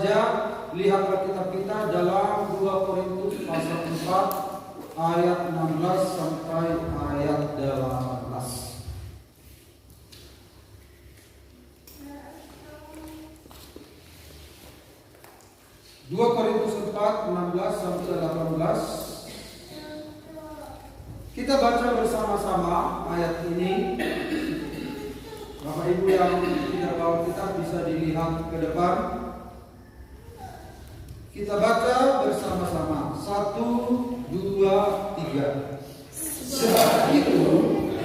saja, lihatlah kitab kita dalam 2 Korintus pasal 4 ayat 16 sampai ayat 18. 2 Korintus 4, 16 sampai 18. Kita baca bersama-sama ayat ini. Bapak Ibu yang tidak bawa kitab bisa dilihat ke depan. Kita baca bersama-sama. 1, 2, 3. Sebab itu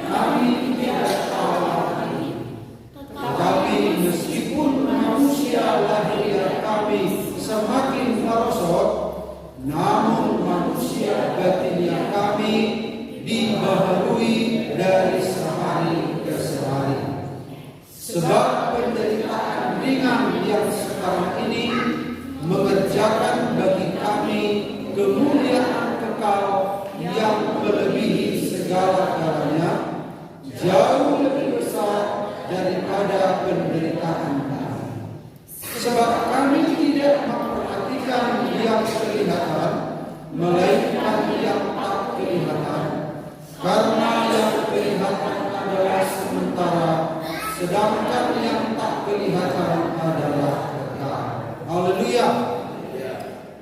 kami tidak tawar lagi. Tetapi meskipun manusia lahiriah kami semakin merosot, namun manusia batiniah kami dibaharui dari sehari ke sehari. Sebab penderitaan ringan yang sekarang ini mengerjakan bagi kami kemuliaan kekal yang melebihi segala-galanya, jauh lebih besar daripada penderitaan kami. Sebab kami tidak memperhatikan yang kelihatan, melainkan yang tak kelihatan. Karena yang kelihatan adalah sementara, sedangkan yang tak kelihatan adalah kekal. Haleluya.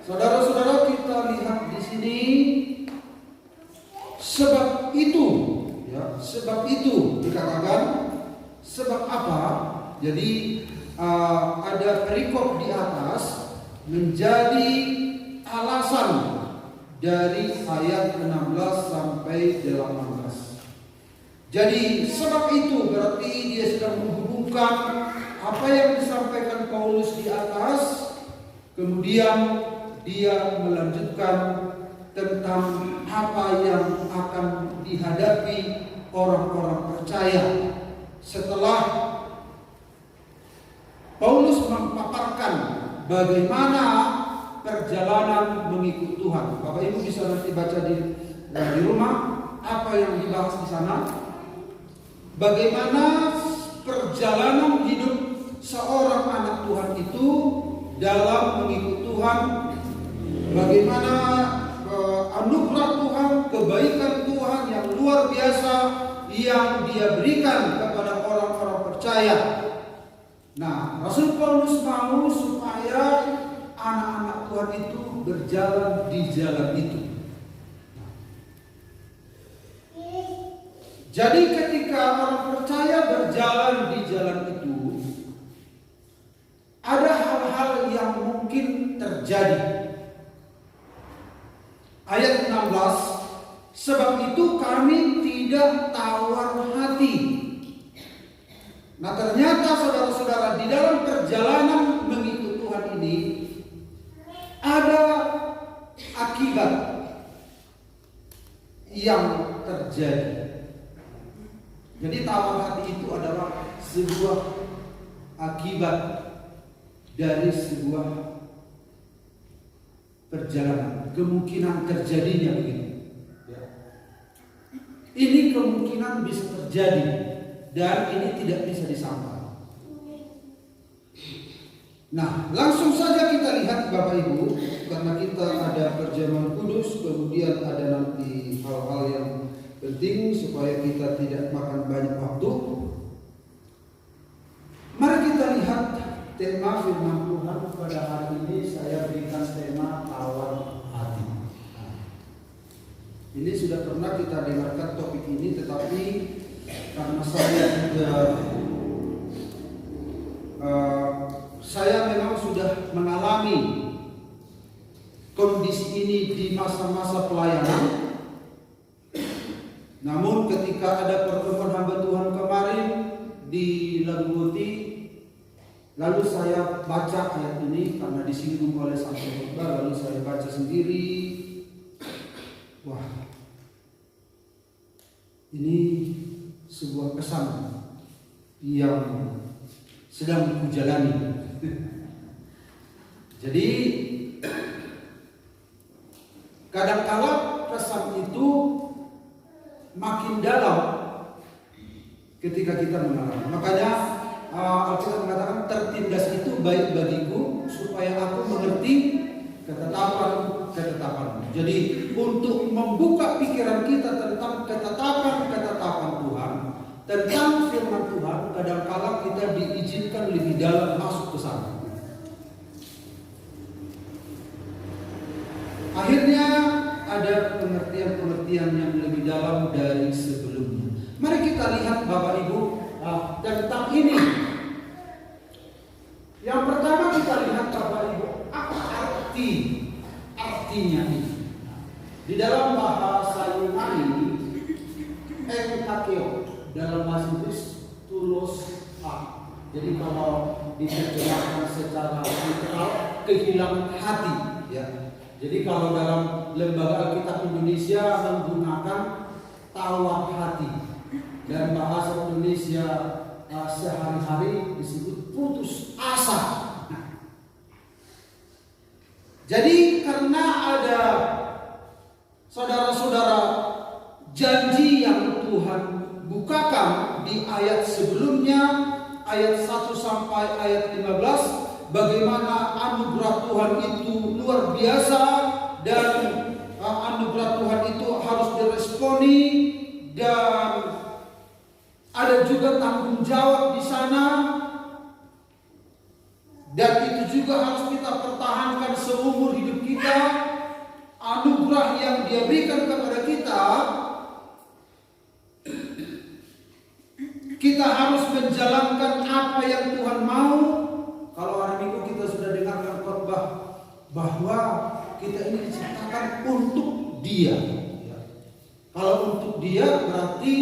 Saudara-saudara, kita lihat di sini sebab itu, ya, sebab itu dikatakan. Sebab apa? Jadi ada perikop di atas menjadi alasan dari ayat 16 sampai 18. Jadi sebab itu berarti dia sedang menghubungkan apa yang disampaikan Paulus di atas, kemudian dia melanjutkan tentang apa yang akan dihadapi orang-orang percaya setelah Paulus memaparkan bagaimana perjalanan mengikut Tuhan. Bapak Ibu bisa nanti baca di rumah apa yang dibahas di sana. Bagaimana perjalanan hidup seorang anak Tuhan itu dalam mengikut Tuhan. Bagaimana anugerah Tuhan, kebaikan Tuhan yang luar biasa yang Dia berikan kepada orang-orang percaya. Nah, Rasul Paulus mau supaya anak-anak Tuhan itu berjalan di jalan itu. Jadi ketika orang percaya berjalan di jalan itu, ada hal-hal yang mungkin terjadi. Ayat 16, sebab itu kami tidak tawar hati. Nah, ternyata saudara-saudara, di dalam perjalanan mengikut Tuhan ini ada akibat yang terjadi. Jadi tawar hati itu adalah sebuah akibat dari sebuah perjalanan, kemungkinan terjadinya begitu. Ini kemungkinan bisa terjadi dan ini tidak bisa disangkal. Nah, langsung saja kita lihat Bapak Ibu, karena kita ada perjamuan kudus, kemudian ada nanti hal-hal yang penting supaya kita tidak makan banyak waktu. Mari kita lihat tema firman Tuhan pada hari ini. Saya berikan tema tawar hati. Ini sudah pernah kita dengarkan topik ini, tetapi karena saya juga saya memang sudah mengalami kondisi ini di masa-masa pelayanan. Namun ketika ada pertemuan hamba Tuhan kemarin di Laguti, lalu saya baca ayat ini karena disinggung oleh sang khotbah, lalu saya baca sendiri. Wah, ini sebuah pesan yang sedang kujalani. Jadi kadang-kala pesan itu makin dalam ketika kita mengalami. Makanya Alkitab mengatakan tertindas itu baik bagiku supaya aku mengerti ketetapan-ketetapan. Jadi untuk membuka pikiran kita tentang ketetapan-ketetapan Tuhan, tentang firman Tuhan, kadang-kala kita diizinkan lebih dalam masuk ke sana. Akhirnya ada pengertian-pengertian yang lebih dalam dari sebelumnya. Mari kita lihat Bapak Ibu tentang ini. Yang pertama kita lihat Bapak Ibu, apa artinya ini? Di dalam bahasa Yunani, enkakeo, dalam bahasa Inggris tulos a. Jadi kalau diterjemahkan secara literal, kehilangan hati, ya. Jadi kalau dalam lembaga Alkitab Indonesia menggunakan tawar hati, dan bahasa Indonesia sehari-hari disebut putus asa. Jadi karena ada saudara-saudara janji yang Tuhan bukakan di ayat sebelumnya, ayat 1 sampai ayat 15, bagaimana anugerah Tuhan itu luar biasa dan anugerah Tuhan itu harus diresponi, dan ada juga tanggung jawab di sana, dan itu juga harus kita pertahankan seumur hidup kita. Anugerah yang Dia berikan kepada kita harus menjalankan apa yang Tuhan mau. Kalau hari Minggu kita sudah dengarkan khotbah bahwa kita ini diciptakan untuk Dia. Kalau untuk Dia berarti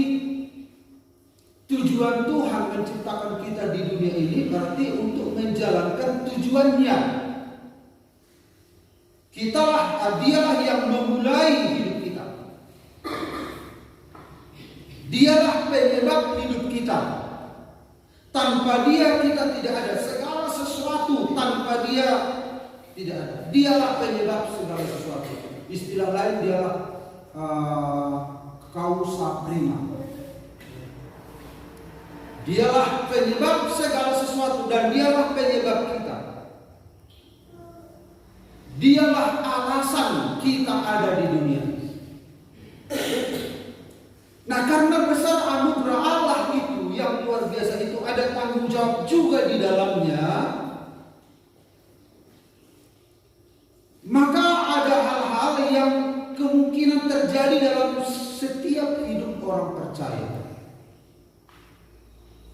tujuan Tuhan menciptakan kita di dunia ini berarti untuk menjalankan tujuannya. Dialah yang memulai hidup kita. Dialah penyebab hidup kita. Tanpa Dia kita tidak ada. Segala sesuatu tanpa Dia tidak ada. Dialah penyebab segala sesuatu. Istilah lain dialah causa prima. Dialah penyebab segala sesuatu dan Dialah penyebab kita. Dialah alasan kita ada di dunia. Nah, karena besar anugerah Allah itu yang luar biasa itu, ada tanggung jawab juga di dalamnya. Maka ada hal-hal yang kemungkinan terjadi dalam setiap hidup orang percaya,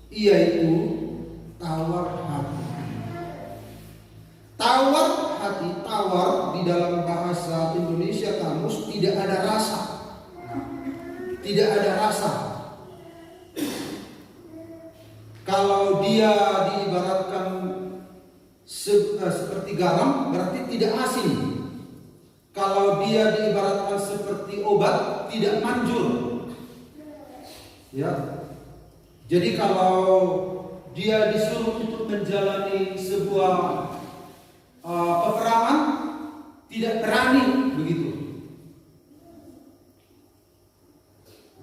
yaitu tawar hati. Tawar hati, tawar di dalam bahasa Indonesia kamus tidak ada rasa. Tidak ada rasa. Kalau dia diibaratkan seperti garam, berarti tidak asin. Kalau dia diibaratkan seperti obat, tidak manjur. Ya. Jadi kalau dia disuruh untuk menjalani sebuah peperangan, tidak berani begitu.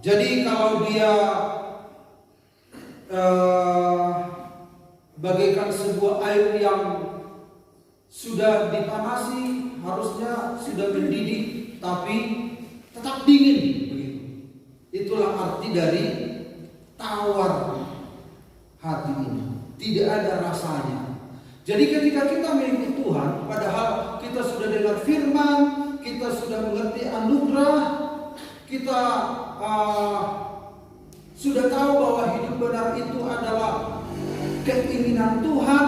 Jadi kalau dia bagaikan sebuah air yang sudah dipanasi, harusnya sudah mendidih, tapi tetap dingin begitu. Itulah arti dari tawar hati ini. Tidak ada rasanya. Jadi ketika kita mengikuti Tuhan, padahal kita sudah dengar firman, kita sudah mengerti anugerah, kita sudah tahu bahwa hidup benar itu adalah keinginan Tuhan,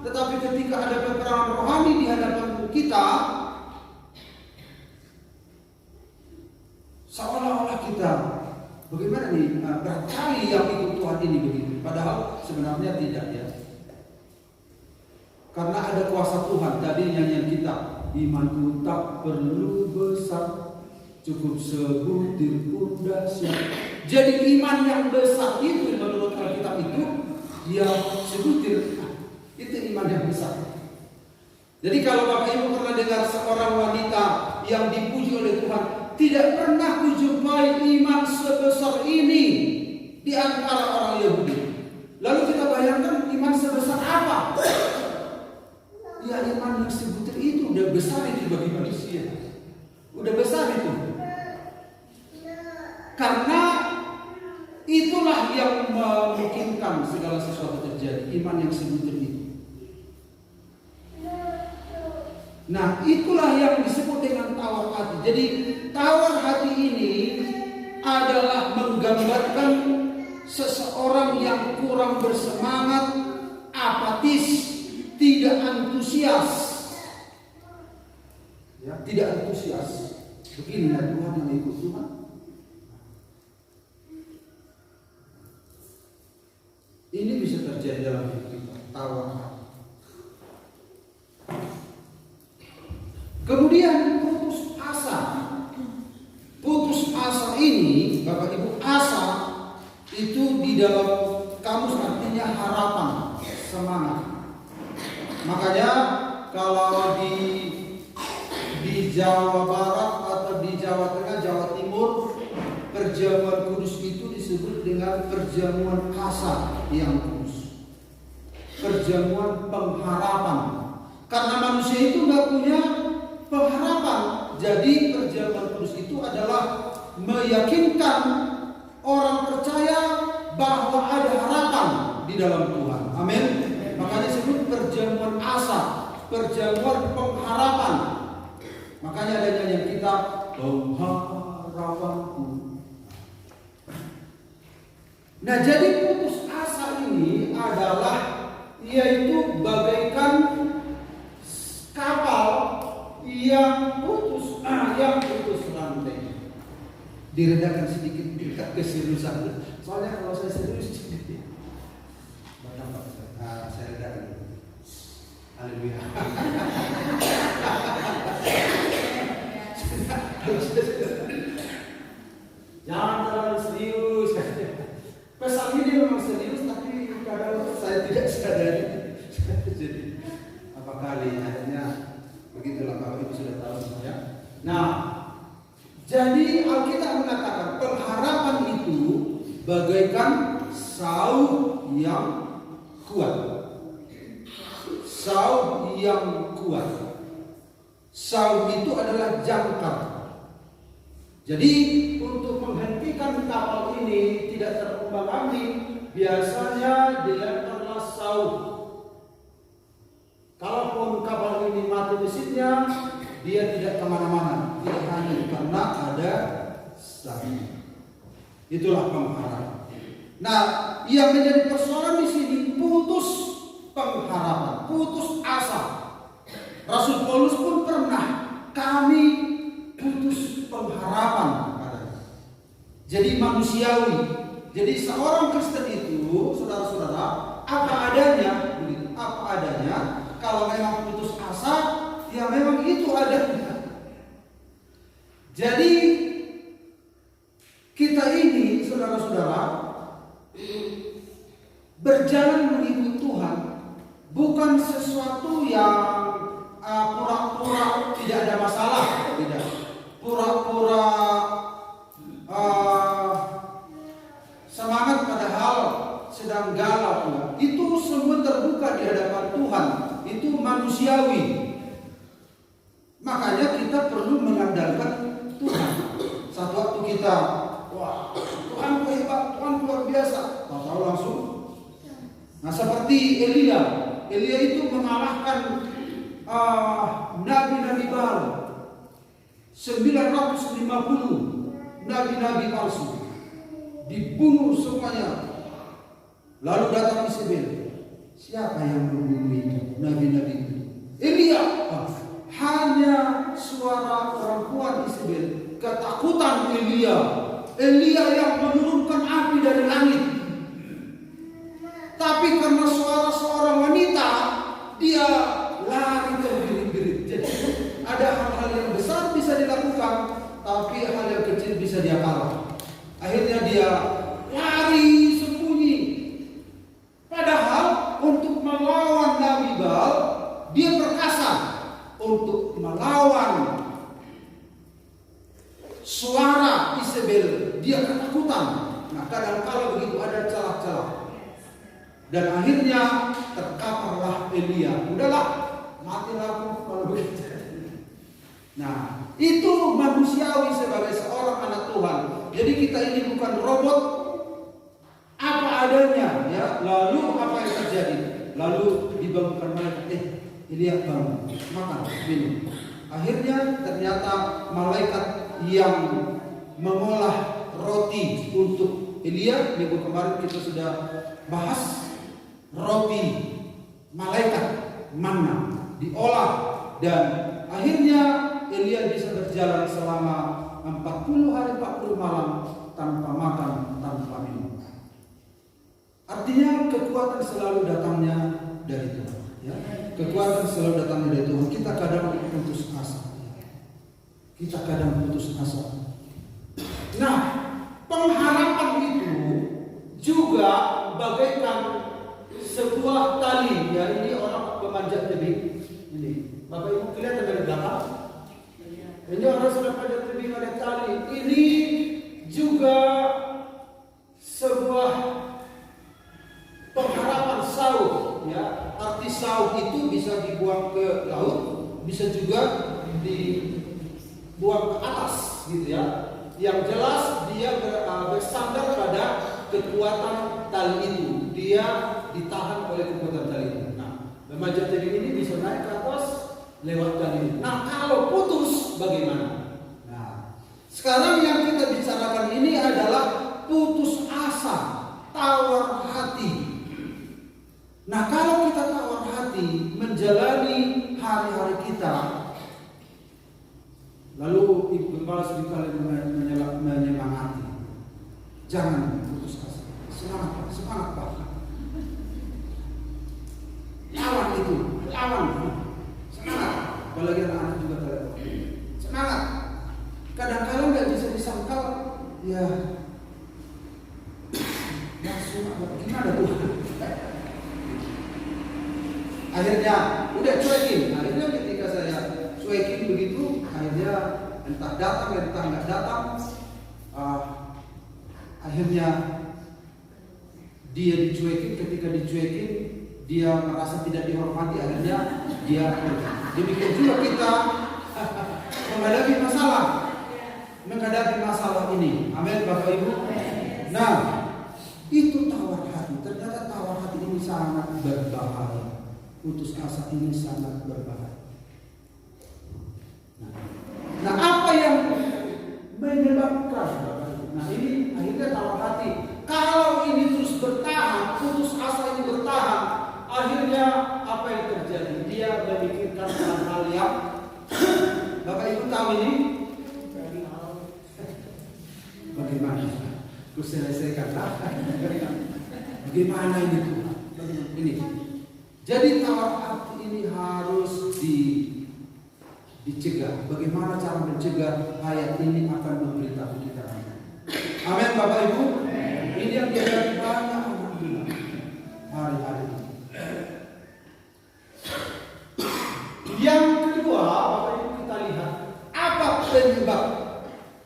tetapi ketika ada peperangan rohani di hadapan kita, seolah-olah kita bagaimana nih, berkali yang ikut Tuhan ini begitu, padahal sebenarnya tidak, ya. Karena ada kuasa Tuhan. Tadi nyanyian kita, imanku tak perlu besar, cukup sebutir pun dahsyat. Jadi iman yang besar itu menurut Alkitab itu dia sebutir. Itu iman yang besar. Jadi kalau Bapak Ibu pernah dengar seorang wanita yang dipuji oleh Tuhan, tidak pernah kujumpai iman sebesar ini di antara orang Yahudi. Lalu kita bayangkan iman sebesar apa? Ya iman yang sebutir itu udah besar itu bagi manusia. Udah besar itu. Karena itulah yang memungkinkan segala sesuatu terjadi. Iman yang sebutir itu. Nah, itulah yang disebut dengan tawar hati. Jadi tawar hati ini adalah menggambarkan seseorang yang kurang bersemangat, apatis, tidak antusias. Ya, tidak antusias. Beginilah Tuhan yang ikut Tuhan. Ini bisa terjadi dalam hidup kita, tawar hati. Kemudian putus asa. Putus asa ini, Bapak Ibu, asa itu di dalam kamus artinya harapan, semangat. Makanya kalau di Jawa Barat atau di Jawa Tengah, Jawa Timur, perjamuan kudus itu disebut dengan perjamuan asa yang kudus. Perjamuan pengharapan. Karena manusia itu nggak punya pengharapan. Jadi perjamuan kudus itu adalah meyakinkan orang percaya bahwa ada harapan di dalam Tuhan. Amin. Makanya disebut perjamuan asa, perjamuan pengharapan. Makanya ada nyanyian kita, pengharapanku. Nah, jadi putus asa ini adalah yaitu bagaikan kapal yang putus rantai. Diredakan sedikit tingkat keseriusan. Soalnya kalau saya serius sedikit, saya redakan. Haleluya. Jangan terlalu serius. Pesan ini memang serius, tapi kadang saya tidak sadari. Jadi apa kali akhirnya begitulah, kalau itu sudah tahu ya. Nah, jadi Alkitab mengatakan pengharapan itu bagaikan saut yang kuat. Saut yang kuat. Saut itu adalah jangkar. Jadi untuk menghentikan kapal ini tidak terombang-ambing, biasanya dilemparlah saut. Kalaupun kapal ini mati mesinnya, dia tidak kemana-mana, tidak hanyut karena ada saut. Itulah pengharapan. Nah, yang menjadi persoalan di sini putus pengharapan, putus asa. Rasul Paulus pun pernah, kami putus pengharapan. Jadi manusiawi. Jadi seorang Kristen itu, saudara-saudara, apa adanya, begitu, apa adanya. Kalau memang putus asa, ya memang itu adanya. Jadi kita ini, saudara-saudara, berjalan mengikut Tuhan bukan sesuatu yang pura-pura tidak ada masalah, tidak. Pura-pura semangat padahal sedang galau. Itu semua terbuka di hadapan Tuhan. Itu manusiawi. Makanya kita perlu mengandalkan Tuhan. Satu waktu kita, wah, Tuhan hebat, Tuhan luar biasa, tahu langsung. Nah, seperti Elia itu mengalahkan nabi-nabi baru, 950 nabi-nabi palsu, dibunuh semuanya. Lalu datang Isabel. Siapa yang membunuh itu? Nabi-nabi itu. Elia. Hanya suara perempuan Isabel. Ketakutan Elia. Elia yang menurunkan api dari langit. Tapi karena suara seorang wanita, dia lari terbirit-birit. Jadi ada hal-hal yang besar bisa dilakukan, tapi hal yang kecil bisa dia kalah. Akhirnya dia lari sembunyi. Padahal untuk melawan Nabi Baal, dia perkasa. Untuk melawan suara Isabel, dia ketakutan. Nah, kadang-kala begitu ada celah-celah. Dan akhirnya terkaparlah Elia. Udahlah, manusiawi sebagai seorang anak Tuhan. Jadi kita ini bukan robot, apa adanya, ya. Lalu apa yang terjadi? Lalu dibangunkan malaikat, Elia bangun, makan, minum. Akhirnya ternyata malaikat yang mengolah roti untuk Elia, minggu kemarin kita sudah bahas roti malaikat manna diolah, dan akhirnya Elia bisa berjalan selama 40 hari 40 malam tanpa makan, tanpa minum. Artinya kekuatan selalu datangnya dari Tuhan, ya. Kekuatan selalu datangnya dari Tuhan. Kita kadang putus asa. Kita kadang putus asa. Nah, pengharapan itu juga bagaikan sebuah tali, ya. Ini orang memanjat tebing. Ini, Bapak Ibu kelihatan dari belakang. Ini orang sedang memanjat tebing, ada tali. Ini juga sebuah pengharapan saut, ya. Arti saut itu bisa dibuang ke laut, bisa juga dibuang ke atas, gitu ya. Yang jelas dia bersandar pada kekuatan tali itu. Dia ditahan oleh kekuatan tali itu. Nah, memanjat tebing ini bisa naik ke atas lewat tali itu. Nah, kalau putus bagaimana? Nah, sekarang yang kita bicarakan ini adalah putus asa, tawar hati. Nah, kalau kita tawar hati menjalani hari-hari kita, lalu Ibu Gembala seringkali menyemangati, jangan putus asa, semangat Pak. Lawan itu, lawan, semangat. Apalagi anak-anak juga terlalu semangat. Kadang-kadang nggak bisa disangkal, ya langsung gimana tuh? Akhirnya udah cuekin. Akhirnya ketika saya cuekin begitu, akhirnya entah datang entah nggak datang, akhirnya dia dicuekin. Ketika dicuekin, dia merasa tidak dihormati, akhirnya dia pergi. Demikian juga kita menghadapi masalah ini. Amin, Bapak Ibu. Nah, itu tawar hati. Ternyata tawar hati ini sangat berbahaya. Putus asa ini sangat berbahaya. Nah, apa yang menyebabkan? Nah, ini akhirnya tawar hati. Kalau ini terus bertahan, putus asa ini bertahan, akhirnya apa yang terjadi? Dia memikirkan hal-hal yang Bapak Ibu tahu ini bagaimana? Ku selesaikan bagaimana ini Tuhan? Ini. Jadi tawar hati ini harus dicegah. Bagaimana cara mencegah? Ayat ini akan memberitahu kita. Amin, Bapak Ibu. Ini yang dihadapi banyak orang hari-hari ini. Yang kedua, Bapak Ibu, kita lihat apa penyebab.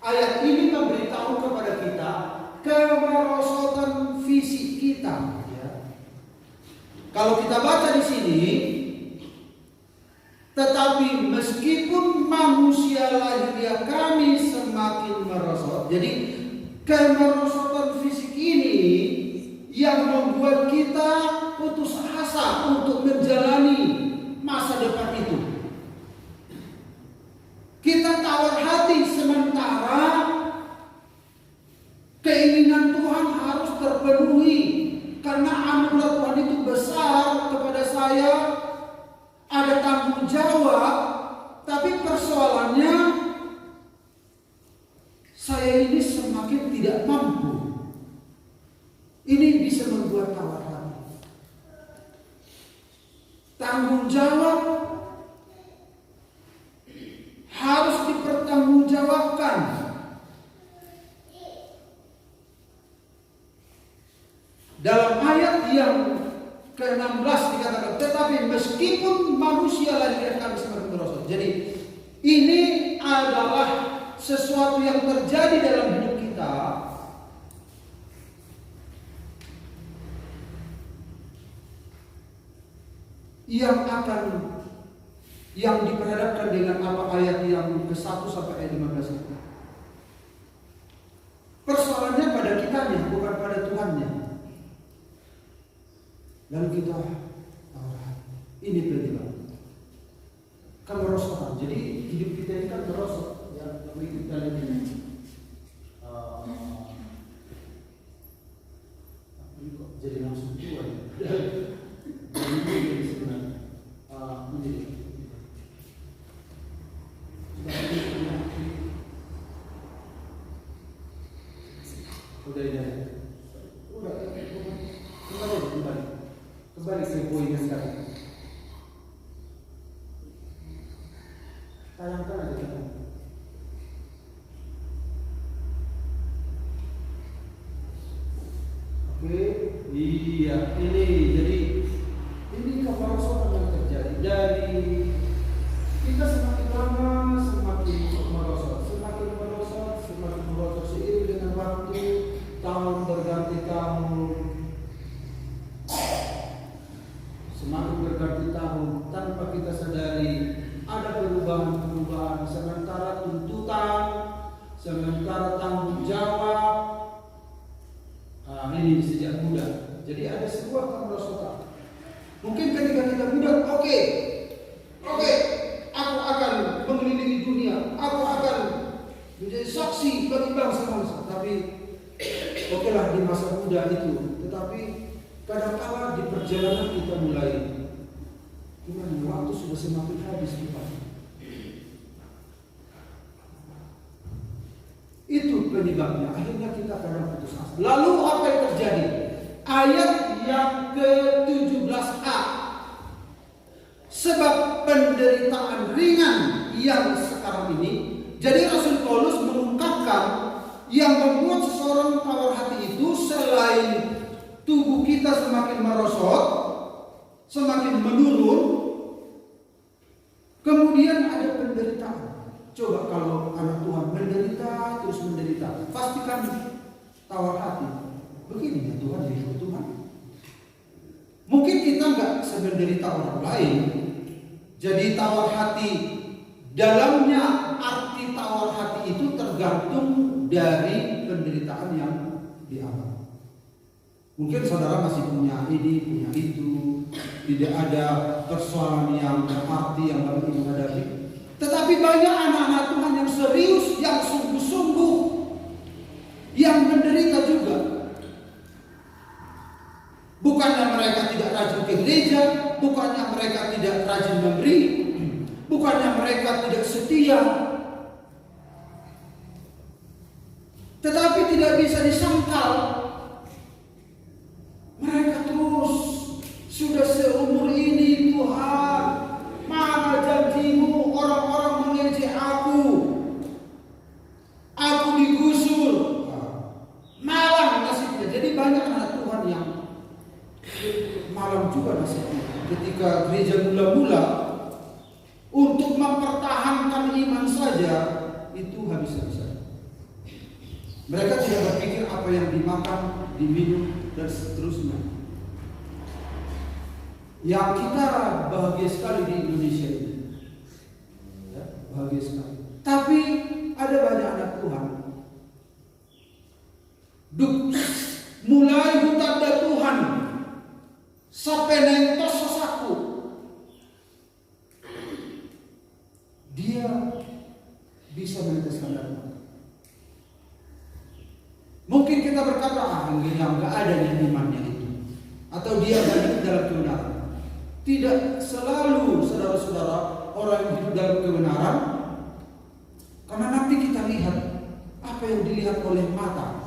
Ayat ini memberitahu kepada kita kemerosotan fisik kita. Kalau kita baca di sini, tetapi meskipun manusia lahiriah kami semakin merosot. Jadi kemerosotan fisik ini yang membuat kita putus asa untuk menjalani masa depan itu. Kita tawar hati sementara keinginan Tuhan harus terpenuhi. Karena anugerah Tuhan itu besar kepada saya, ada tanggung jawab, tapi persoalannya saya ini semakin tidak mampu. Ini bisa membuat tawar hati. Tanggung jawab harus dipertanggungjawabkan. Dalam ayat yang ke-16 dikatakan, tetapi meskipun manusia lahir kami semakin merosot. Jadi ini adalah sesuatu yang terjadi dalam hidup kita yang akan yang diperhadapkan dengan apa ayat yang ke-1 sampai ayat 15 itu. Persoalannya pada kitanya, bukan pada Tuhannya. Lalu kita ini penyebab kemerosotan. Jadi hidup kita ini kan merosot, ya, hidup dalam ini. Jadi langsung tua ya. Jadi sebenarnya menjadi kembali ke poinnya sekarang. Tayangkan aja kita. Oke, iya ini jadi ini kemerosotan yang terjadi dari kita semakin lama semakin merosot seiring dengan waktu, tahun berganti tahun, semakin berganti tahun tanpa kita sadari ada perubahan, sementara tuntutan, sementara tanggung jawab. Ini sejak muda. Jadi ada sebuah kemerosotan. Mungkin ketika kita muda, oke, aku akan mengelilingi dunia, aku akan menjadi saksi bagi bangsa-bangsa. Tapi okelah di masa muda itu. Tetapi kadang-kala di perjalanan kita mulai gimana, waktu sudah semakin habis kita. Itu penyebabnya. Akhirnya kita kadang putus asa. Lalu apa yang terjadi? Ayat yang ke-17a. Sebab penderitaan ringan yang sekarang ini. Jadi Rasul Paulus mengungkapkan yang membuat seseorang tawar hati itu selain tubuh kita semakin merosot, semakin menurun, kemudian ada penderitaan. Coba kalau anak Tuhan menderita, terus menderita, pastikan tawar hati. Begini ya Tuhan, ya Tuhan. Mungkin kita nggak semenderita orang lain, jadi tawar hati. Dalamnya arti tawar hati itu tergantung dari penderitaan yang dialami. Mungkin saudara masih punya ini, punya itu, tidak ada persoalan yang berarti yang baru menghadapi. Tetapi banyak anak-anak Tuhan yang serius, yang sungguh-sungguh, yang menderita juga. Bukannya mereka tidak rajin ke gereja, bukannya mereka tidak rajin memberi, bukannya mereka tidak setia. Tetapi tidak bisa disangkal, mereka terus sudah seumur ini Tuhan, mana janjimu, orang-orang mengejek aku digusur, malang nasibnya. Jadi banyak anak Tuhan yang malam juga nasibnya. Ketika gereja mula-mula untuk mempertahankan iman saja itu habis-habisan. Mereka tidak berpikir apa yang dimakan, diminum dan seterusnya. Yang kita bahagia sekali di Indonesia ini, ya, bahagia sekali. Tapi ada banyak anak Tuhan, mulai hutanda Tuhan sampai nentos sesaku, dia bisa meneteskan darah. Mungkin kita berkata, yang nggak ada yang imannya itu, atau dia hidup dalam kebenaran. Tidak selalu, saudara-saudara, orang yang hidup dalam kebenaran, karena nanti kita lihat apa yang dilihat oleh mata.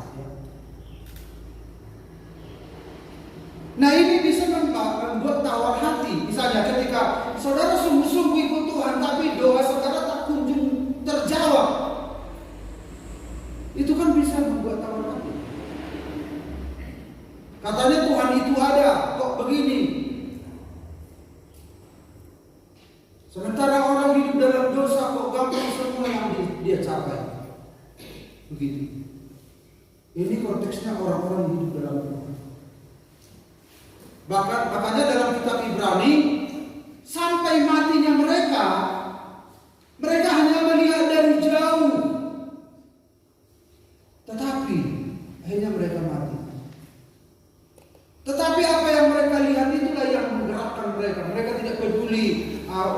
Nah ini bisa membuat tawar hati. Misalnya ketika saudara sungguh-sungguh ikut Tuhan, tapi doa saudara tak kunjung terjawab, itu kan bisa membuat tawar hati. Katanya Tuhan itu ada, kok begini? Sementara orang hidup dalam dosa, kok gampang semua yang dia capai. Begitu. Ini konteksnya orang-orang hidup dalam dosa. Makanya dalam kitab Ibrani, sampai matinya mereka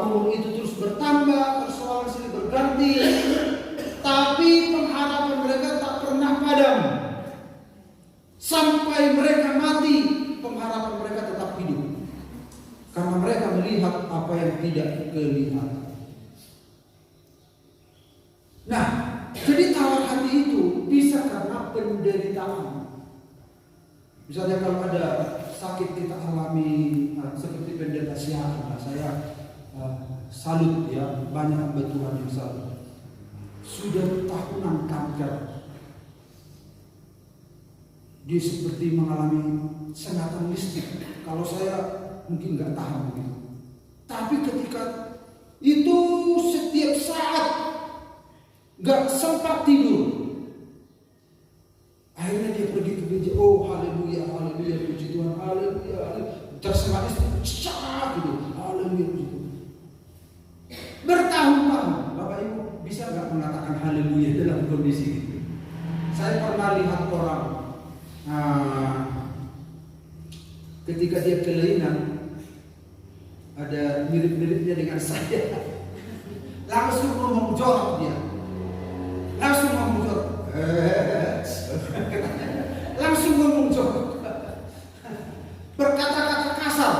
umur itu terus bertambah, persoalan silih berganti, tapi pengharapan mereka tak pernah padam. Sampai mereka mati, pengharapan mereka tetap hidup. Karena mereka melihat apa yang tidak kelihatan. Nah, jadi tawar hati itu bisa karena penderitaan. Misalnya kalau ada sakit kita alami seperti pendeta siapa, saya salut ya, banyak hamba Tuhan yang salut. Sudah tahunan kanker, dia seperti mengalami sengatan listrik. Kalau saya mungkin nggak tahan begitu. Tapi ketika itu setiap saat nggak sempat tidur. Akhirnya dia pergi ke gereja. Oh haleluya, haleluya, puji Tuhan, haleluya, haleluya. Tersengat istri, cak gitu, haleluya, puji Tuhan. Bertahun-tahun, Bapak Ibu bisa nggak mengatakan haleluya dalam kondisi itu? Saya pernah lihat orang ketika dia kelainan, ada mirip-miripnya dengan saya. Langsung ngomong jorok dia. Langsung ngomong jorok. Langsung ngomong jorok. Berkata-kata kasar.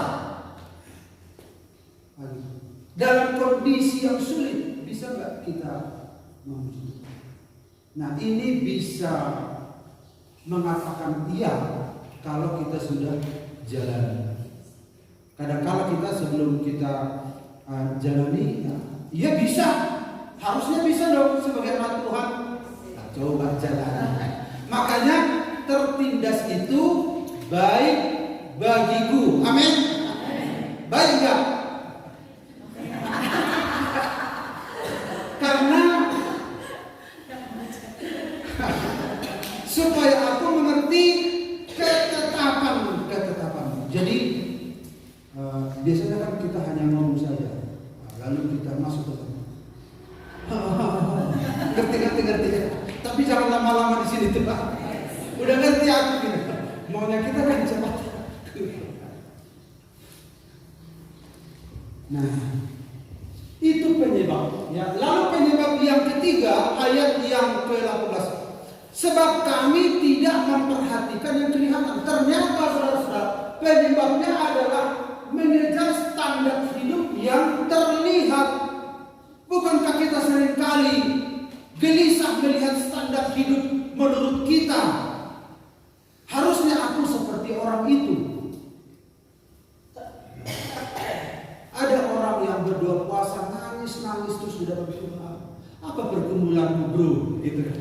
Dalam kondisi yang sulit, bisa nggak kita memuji? Nah, ini bisa mengatakan iya kalau kita sudah jalan. Kadang-kala kita sebelum kita jalani, ya bisa, harusnya bisa dong sebagai anak Tuhan. Nah, coba jalan. Makanya tertindas itu baik bagiku. Amin. Baik enggak? Karena supaya aku mengerti ketetapan. Jadi biasanya kan kita hanya ngomong saja, lalu kita masuk ke sana. Ngerti. Tapi jangan lama-lama di sini tuh Pak. Udah ngerti aku gitu. Maunya kita kan cepat. Nah, itu penyebab. Ya. Lalu penyebab yang ketiga, ayat yang ke-18. Sebab kami tidak memperhatikan yang kelihatan. Ternyata saudara-saudara, penyebabnya adalah mengejar standar hidup yang terlihat. Bukankah kita seringkali gelisah melihat standar hidup menurut kita? Harusnya aku seperti orang itu. Ada orang yang berdoa puasa nangis terus sudah berdoa. Apa pergumulanmu bro? Gitu kan?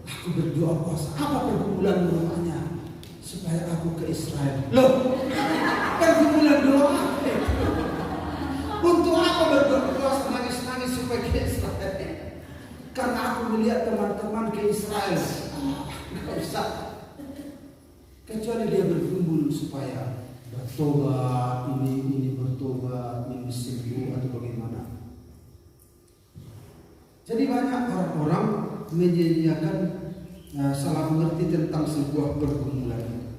Aku berdoa puasa. Apa pergumulanmu namanya? Supaya aku ke Israel. Loh, pergumulan doa. Untuk apa berdoa puasa nangis supaya ke Israel? Karena aku melihat teman-teman ke Israel. Nggak usah. Kecuali dia bergumul supaya bertobat, ini bertobat, ini sembuh atau bagaimana. Jadi banyak orang-orang menyediakan salah mengerti tentang sebuah pergumulan.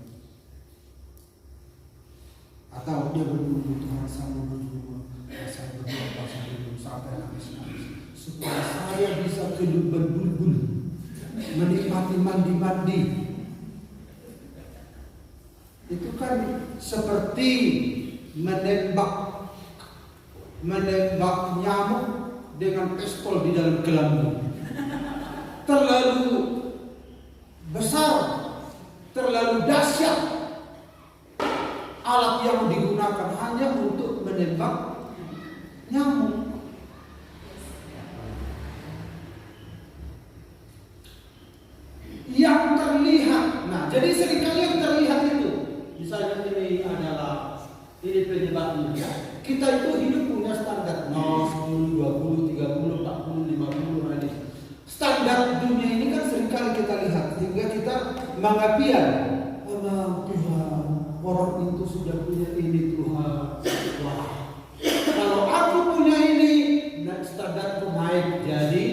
Atau dia bergumul, Tuhan saya bergumul, saya berdoa puasa dulu sampai nangis supaya saya bisa berbulbul, menikmati mandi. Itu kan seperti menembak nyamuk dengan pistol di dalam gelambung. Terlalu besar, terlalu dahsyat alat yang digunakan hanya untuk menembak nyamuk. Yang terlihat, nah jadi seringkali yang terlihat itu, misalnya ini penyebabnya ya. Kita itu hidup punya standar 0, 10, 20, 30, 40, 50 ini. Standar dunia ini kan seringkali kita lihat sehingga kita mengapian, Tuhan, orang itu sudah punya ini Tuhan. Wah, kalau aku punya ini, standarku naik jadi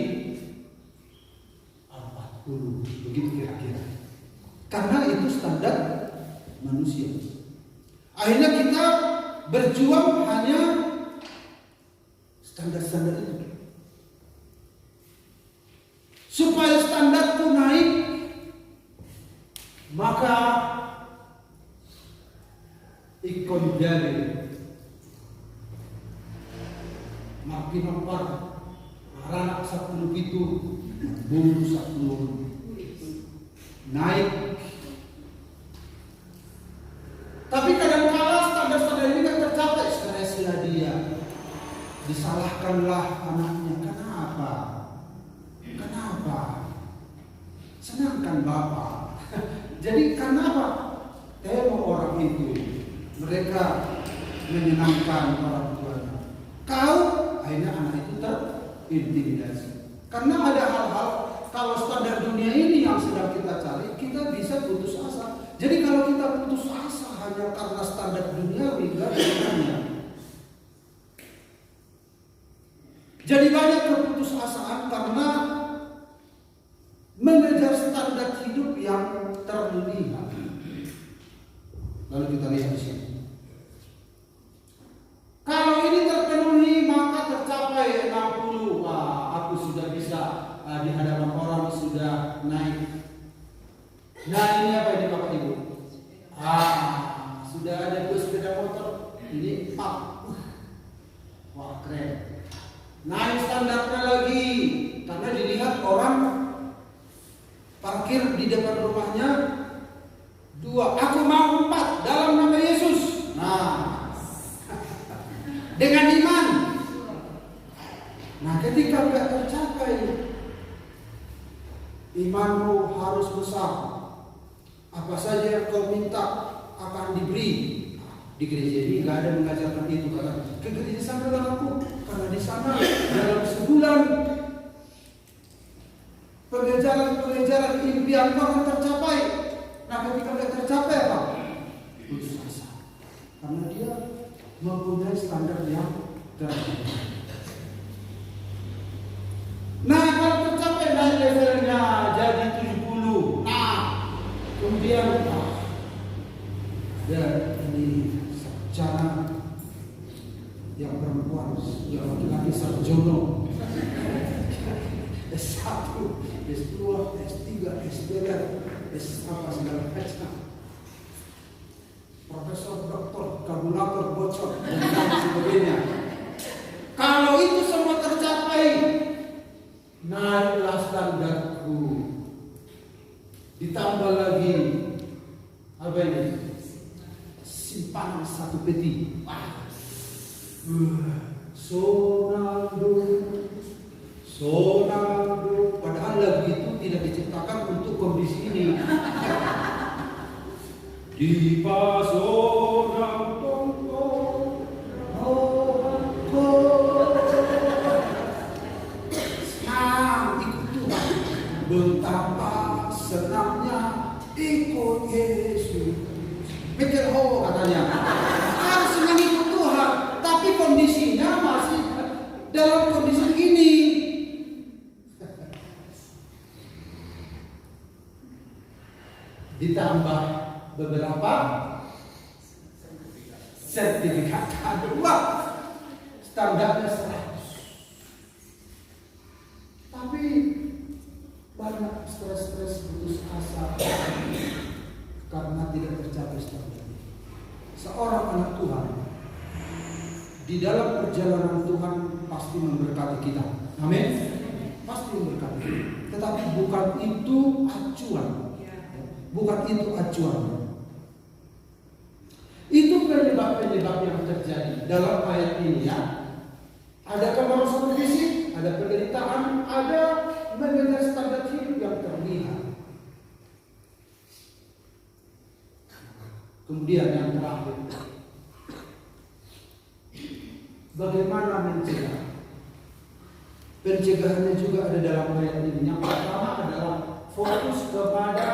40, begitu kira-kira. Karena itu standar manusia. Akhirnya kita berjuang hanya standar-standar itu. Supaya standarku naik, maka ikon jadi makin lapar, anak 10 itu, bumbu 10 naik. Tapi kadang-kala standar-standar ini kan tercapai, stresilah dia, disalahkanlah anaknya. Kenapa? Senangkan Bapak. Jadi kenapa? Temo orang itu, mereka menyenangkan orang tuanya. Kau akhirnya anak itu terintimidasi. Karena ada hal-hal, kalau standar dunia ini yang sedang kita cari, kita bisa putus asa. Jadi kalau kita putus asa hanya karena standar duniawi, enggak ada gunanya. Jadi banyak keputusasaan karena mengejar standar hidup yang terlihat. Lalu kita lihat di sini. Kalau ini terpenuhi maka tercapai 60. Wah, aku sudah bisa di hadapan orang sudah naik. Nah, ini apa ini Bapak Ibu? Sudah ada 2 sepeda motor. Ini 4. Wah, keren. Naik standarnya lagi karena dilihat orang parkir di depan rumahnya 2. Aku mau 4 dalam nama Yesus. Nah, dengan iman. Nah, ketika tidak tercapai, imanmu harus besar. Apa saja yang kau minta akan diberi. Di gereja ini nggak ada mengajarkan itu, karena ke gereja sana aku, karena di sana dalam sebulan pengejaran impian akan tercapai. Nah, ketika tidak tercapai apa? Putus asa. Karena dia mempunyai standar yang tertinggi. Nah, kalau tercapai naik levelnya jadi 70. Nah, kemudian ini secara yang perempuan, yang laki-laki sarjono, S1, S2, S3, S3, S apa segala macam, profesor, doktor, kalkulator, bocor, dan lain sebagainya. Kalau itu semua tercapai, naiklah standarku. Ditambah lagi apa ini? Simpanan 1 peti. Sonado. Padahal lagu itu tidak diciptakan untuk kondisi ini. Di pasonado, senang ikut Tuhan. Betapa senangnya ikut Yesus. Pikir katanya harus senang ikut Tuhan, tapi kondisinya masih dalam kondisi ini. Ditambah beberapa sertifikat. Wah, standarnya 100. Tapi banyak stres putus asa karena tidak tercapai standar. Seorang anak Tuhan di dalam perjalanan Tuhan pasti memberkati kita. Amin. Pasti memberkati. Tetapi bukan itu acuan. Bukan itu acuan. Itu penyebab-penyebab yang terjadi dalam ayat ini ya. Ada kemarahan fisik, ada penderitaan, ada mengejar standar hidup yang terlihat. Kemudian yang terakhir, bagaimana mencegah? Pencegahannya juga ada dalam ayat ini. Yang pertama adalah fokus kepada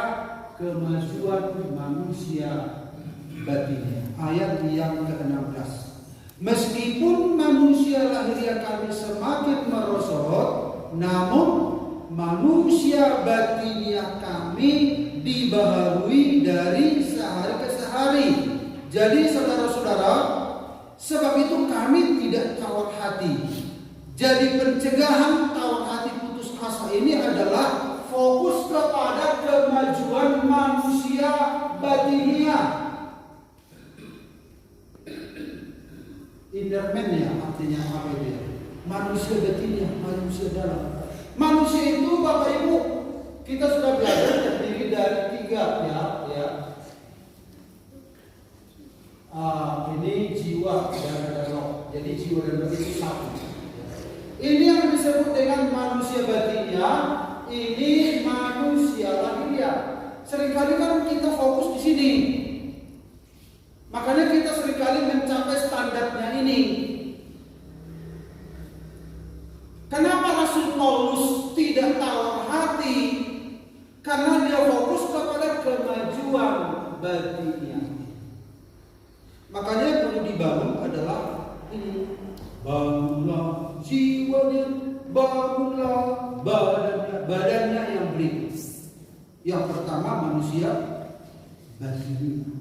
kemajuan manusia batinnya. Ayat yang ke-16. Meskipun manusia lahiriah kami semakin merosot, namun manusia batiniah kami dibaharui dari sehari ke sehari. Jadi saudara-saudara, sebab itu kami tidak tawar hati. Jadi pencegahan tawar hati putus asa ini adalah fokus kepada kemajuan manusia batinia. Inner man ya, artinya apa itu ya? Manusia batinia, manusia dalam. Manusia itu Bapak Ibu, kita sudah belajar terdiri dari 3 ya. Ini jiwa dan roh. Jadi jiwa dan roh itu satu. Ini yang disebut dengan manusia batinia. Ini manusia lahiriah. Seringkali kan kita fokus di sini. Makanya kita seringkali mencapai standarnya ini. Kenapa Rasul Paulus tidak tawar hati? Karena dia fokus kepada kemajuan batinnya. Makanya yang perlu dibangun adalah ini. Bangunlah jiwanya, bangunlah badannya yang berikut. Yang pertama manusia batinnya.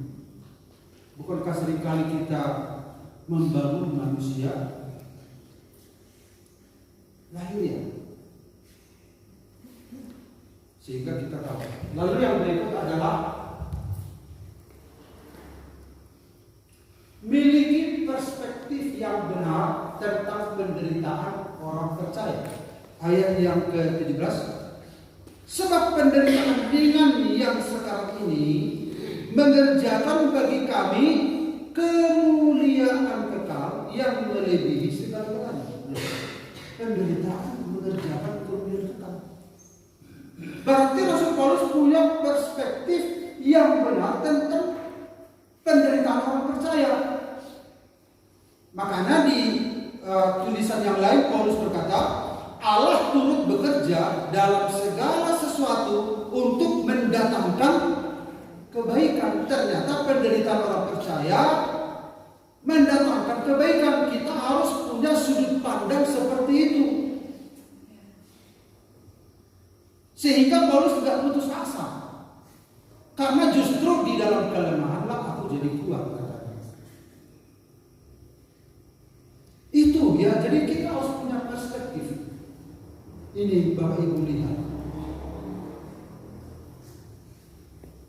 Bukankah seringkali kita membangun manusia lahiriah? Sehingga kita tahu. Lalu yang berikut adalah miliki perspektif yang benar tentang penderitaan orang percaya. Ayat yang ke-17. Sebab penderitaan ringan yang sekarang ini mengerjakan bagi kami kemuliaan kekal yang melebihi segala-galanya. Penderitaan mengerjakan kemuliaan kekal. Berarti Rasul Paulus punya perspektif yang benar tentang penderitaan orang percaya. Makanya di tulisan yang lain Paulus berkata, Allah turut bekerja dalam segala sesuatu untuk mendatangkan kebaikan. Ternyata penderitaan orang percaya mendatangkan kebaikan. Kita harus punya sudut pandang seperti itu. Sehingga Paulus tidak putus asa. Karena justru di dalam kelemahanlah aku jadi kuat. Itu ya, jadi kita harus punya perspektif. Ini Bapak Ibu lihat.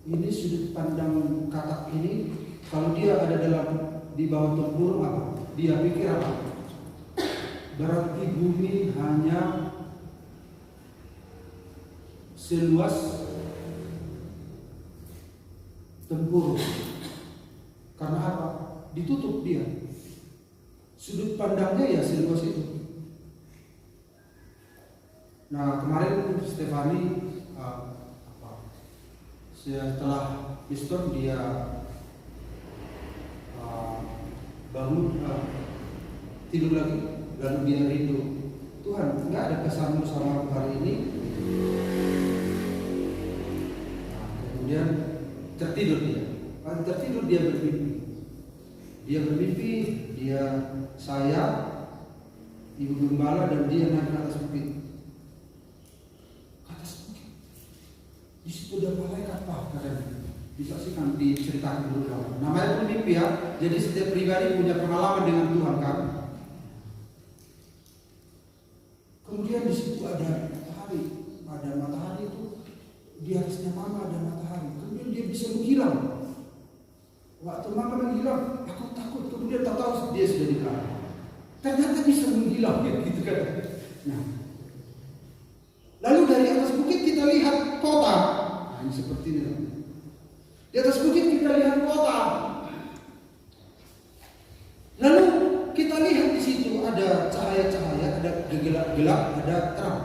Ini sudut pandang katak ini, kalau dia ada di bawah tempurung apa? Dia pikir apa? Berarti bumi hanya seluas tempurung. Karena apa? Ditutup dia. Sudut pandangnya ya seluas itu. Nah kemarin Stefani setelah Piston dia bangun tidur lagi, lalu dia rindu, Tuhan nggak ada kesan bersama hari ini. Kemudian tertidur dia bermimpi. Dia saya, ibu gembala dan dia naik ke atas bukit. Ke atas bukit. Di situ ada malaikat Pak, katanya. Bisa sih kan diceritakan dulu kawan. Namanya pun mimpi ya. Jadi setiap pribadi punya pengalaman dengan Tuhan kan. Kemudian di situ ada matahari. Ada matahari itu di atasnya mama ada matahari. Kemudian dia bisa menghilang. Waktu mama menghilang, aku takut. Kemudian tak tahu dia sudah dikalah. Ternyata bisa menghilang ya, gitu kan. Nah, lalu dari atas bukit kita lihat kota. Nah, ini seperti ini. Di atas bukit kita lihat kota. Lalu kita lihat di situ ada cahaya-cahaya, ada gelap-gelap, ada terang.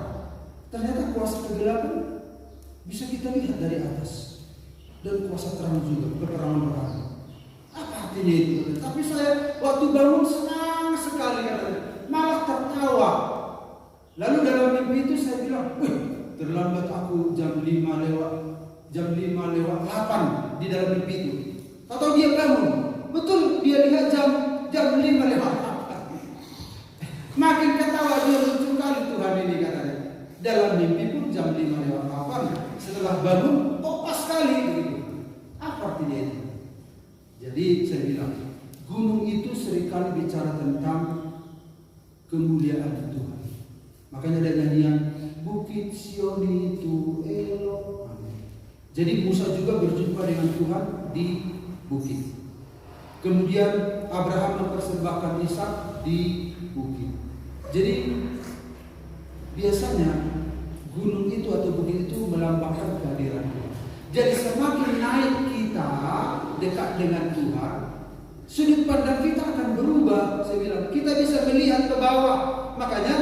Ternyata kuasa kegelapan bisa kita lihat dari atas. Dan kuasa terang juga, peperangan rohani. Apa artinya itu? Tapi saya waktu bangun senang sekali katanya, malah tertawa. Lalu dalam mimpi itu saya bilang, wih, terlambat aku jam 5 lewat 8 di dalam mimpi itu. Tahu dia bangun, betul dia lihat jam 5 lewat 8. Makin ketawa dia, lucu kali Tuhan ini katanya. Dalam mimpi pun jam 5 lewat 8. Setelah bangun, pas sekali begitu. Apa artinya itu? Jadi saya bilang, gunung itu seringkali bicara tentang kemuliaan Tuhan. Makanya ada nyanyian Bukit Sion itu elok. Jadi Musa juga berjumpa dengan Tuhan di bukit. Kemudian Abraham mempersembahkan Ishak di bukit. Jadi biasanya gunung itu atau bukit itu melambangkan kehadiran Tuhan. Jadi semakin naik kita dekat dengan Tuhan, sudut pandang kita akan berubah. Saya bilang kita bisa melihat ke bawah. Makanya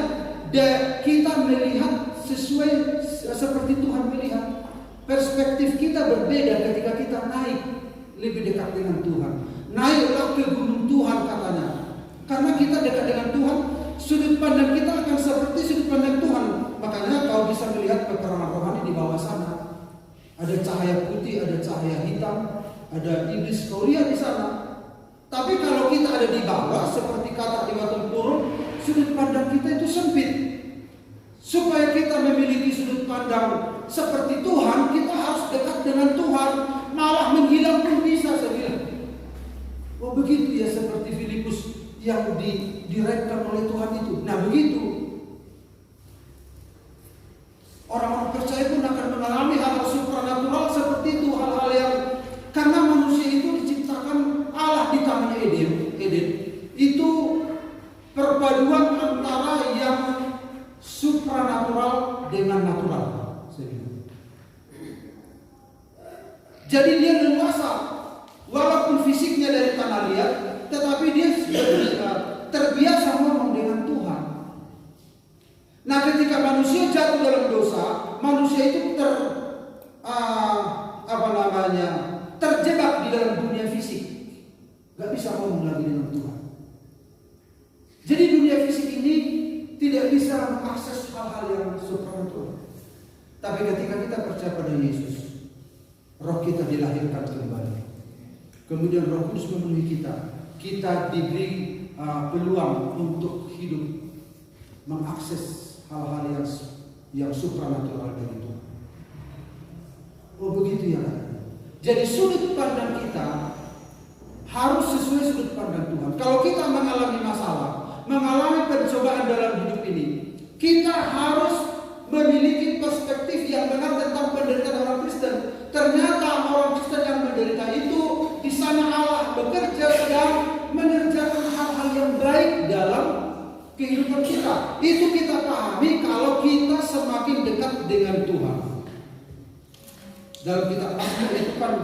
kita melihat sesuai seperti Tuhan melihat. Perspektif kita berbeda ketika kita naik lebih dekat dengan Tuhan. Naiklah ke gunung Tuhan katanya. Karena kita dekat dengan Tuhan, sudut pandang kita akan seperti sudut pandang Tuhan. Makanya kau bisa melihat peperangan rohani di bawah sana. Ada cahaya putih, ada cahaya hitam, ada iblis kau lihat di sana. Tapi kalau kita ada di bawah, seperti kata di Batu Turun, sudut pandang kita itu sempit. Supaya kita memiliki sudut pandang seperti Tuhan, kita harus dekat dengan Tuhan. Malah menghilang pun bisa, saya bilang. Oh begitu ya, seperti Filipus yang diremkan oleh Tuhan itu. Nah begitu. Orang-orang percaya pun akan mengalami hal-hal supranatural seperti itu. Hal-hal yang, karena manusia itu diciptakan Allah di Taman Eden. Itu perpaduan antara yang supranatural dengan natural. Jadi dia leluasa, walaupun fisiknya dari tanah liat, tetapi dia terbiasa ngomong dengan Tuhan. Nah, ketika manusia jatuh dalam dosa, manusia itu terjebak di dalam dunia fisik, gak bisa ngomong lagi dengan Tuhan. Jadi dunia fisik ini tidak bisa mengakses hal-hal yang supranatural. Tapi ketika kita percaya pada Yesus, roh kita dilahirkan kembali. Kemudian Roh Kudus memenuhi kita. Kita diberi peluang untuk hidup, mengakses hal-hal yang supranatural dari Tuhan. Oh begitu ya. Jadi sudut pandang kita harus sesuai sudut pandang Tuhan. Kalau kita mengalami masalah, mengalami pencobaan dalam hidup ini, kita harus memiliki perspektif yang benar tentang penderitaan orang Kristen. Ternyata orang Kristen yang menderita itu, di sana Allah bekerja dan mengerjakan hal-hal yang baik dalam kehidupan kita. Itu kita pahami kalau kita semakin dekat dengan Tuhan. Dalam kitab Mazmur itu kan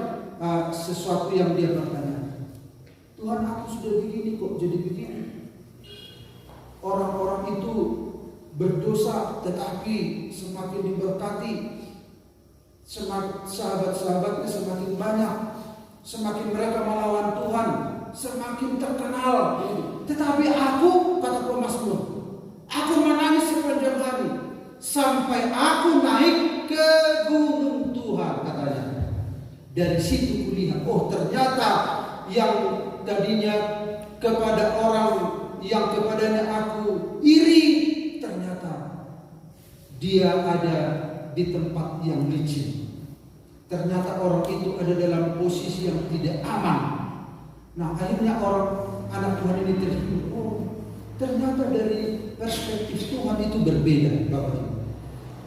sesuatu yang dia bertanya, Tuhan aku sudah begini kok jadi begini. Orang-orang itu berdosa tetapi semakin diberkati, sahabat-sahabatnya semakin banyak, semakin mereka melawan Tuhan, semakin terkenal. Tetapi aku, kata pemazmur, aku menangis sepanjang hari sampai aku naik ke gunung Tuhan, katanya. Dari situ kulihat, oh ternyata yang tadinya kepada orang yang kepadanya aku iri, ternyata dia ada di tempat yang licin. Ternyata orang itu ada dalam posisi yang tidak aman. Nah akhirnya anak Tuhan ini terhibur. Oh ternyata dari perspektif Tuhan itu berbeda, Bapak Ibu.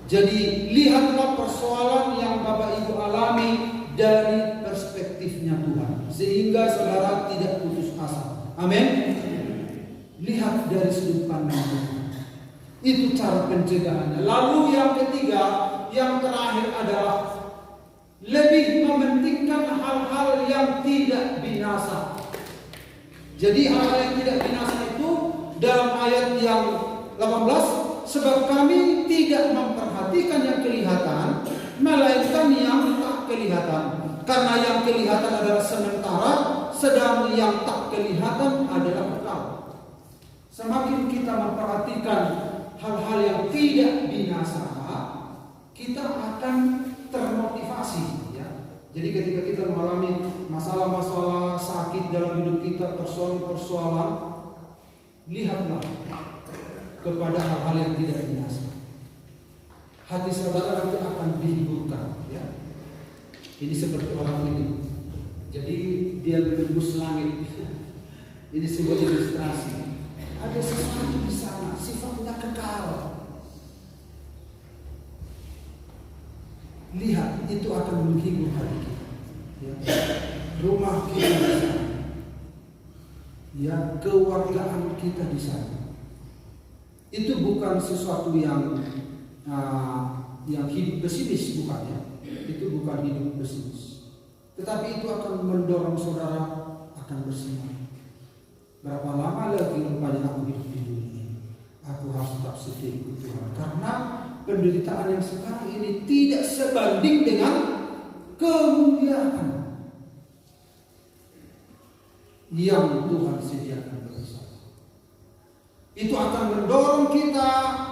Jadi lihatlah persoalan yang Bapak Ibu alami dari perspektifnya Tuhan, sehingga saudara tidak putus asa. Amin. Lihat dari sudut pandang Tuhan. Itu cara pencegahannya. Lalu yang ketiga, yang terakhir adalah lebih mementingkan hal-hal yang tidak binasa. Jadi hal-hal yang tidak binasa itu dalam ayat yang 18, sebab kami tidak memperhatikan yang kelihatan, melainkan yang tak kelihatan. Karena yang kelihatan adalah sementara, sedang yang tak kelihatan adalah kekal. Semakin kita memperhatikan hal-hal yang tidak binasa, kita akan termotivasi, ya. Jadi ketika kita mengalami masalah-masalah sakit dalam hidup kita, persoalan-persoalan, lihatlah kepada hal-hal yang tidak binasa. Hati saudara nanti akan dihiburkan, ya. Ini seperti orang ini. Jadi dia menembus langit. Ini sebuah ilustrasi. Ada sesuatu di sana, sifatnya kekal. itu akan menghibur hati kita. Ya. Rumah kita di sana, ya, kewargaan kita di sana. Itu bukan sesuatu yang hidup pesimis, bukan ya. Itu bukan hidup pesimis. Tetapi itu akan mendorong saudara akan bersemangat. Berapa lama lagi rupanya aku hidup di dunia? Aku harus tetap setia ikut Tuhan. Karena penderitaan yang sekarang ini tidak sebanding dengan kemuliaan yang Tuhan sediakan bagi saya. Itu akan mendorong kita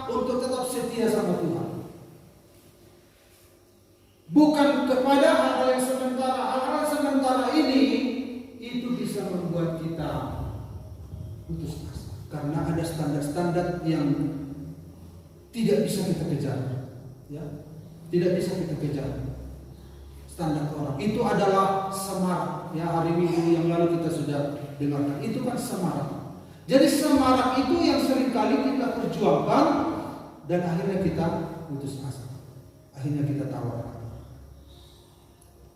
untuk tetap setia sama Tuhan. Bukan kepada hal-hal yang sementara. Hal-hal sementara ini itu bisa membuat kita putus asa. Karena ada standar-standar yang tidak bisa kita kejar. Ya, tidak bisa kita kejar. Standar orang. Itu adalah semarak. Ya, hari Minggu yang lalu kita sudah dengarkan. Itu kan semarak. Jadi semarak itu yang seringkali kita perjuangkan dan akhirnya kita putus asa. Akhirnya kita tawarkan.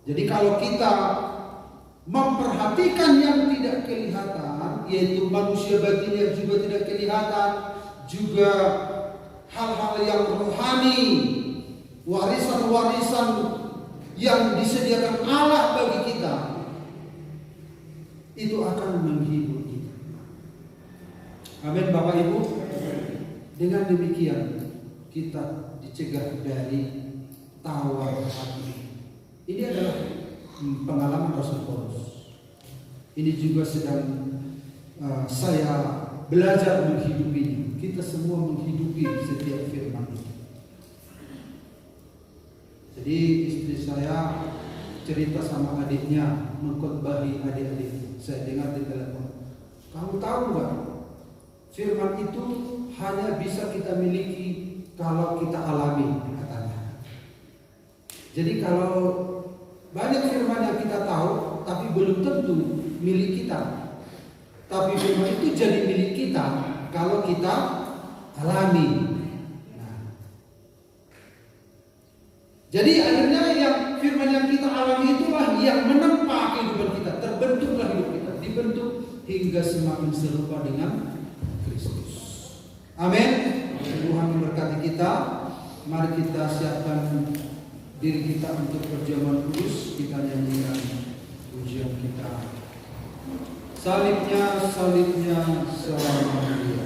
Jadi kalau kita memperhatikan yang tidak kelihatan, yaitu manusia batin yang juga tidak kelihatan, juga hal-hal yang rohani, warisan-warisan yang disediakan Allah bagi kita, itu akan menghibur kita. Amin, Bapak Ibu. Dengan demikian kita dicegah dari tawar hati. Ini adalah pengalaman Rasul Paulus. Ini juga sedang saya belajar menghidupinya. Kita semua menghidupi setiap firman itu. Jadi istri saya cerita sama adiknya, mengkhotbahi adik-adik. Saya dengar di telepon. Kamu tahu nggak? Firman itu hanya bisa kita miliki kalau kita alami, katanya. Jadi kalau banyak firman yang kita tahu, tapi belum tentu milik kita. Tapi firman itu jadi milik kita kalau kita alami. Nah. Jadi akhirnya yang firman yang kita alami itulah yang menempa kehidupan kita. Terbentuklah hidup kita, dibentuk hingga semakin serupa dengan Kristus. Amin. Tuhan memberkati kita. Mari kita siapkan diri kita untuk perjamuan kudus. Kita nyanyikan pujian kita. Salibnya, salibnya, salibnya.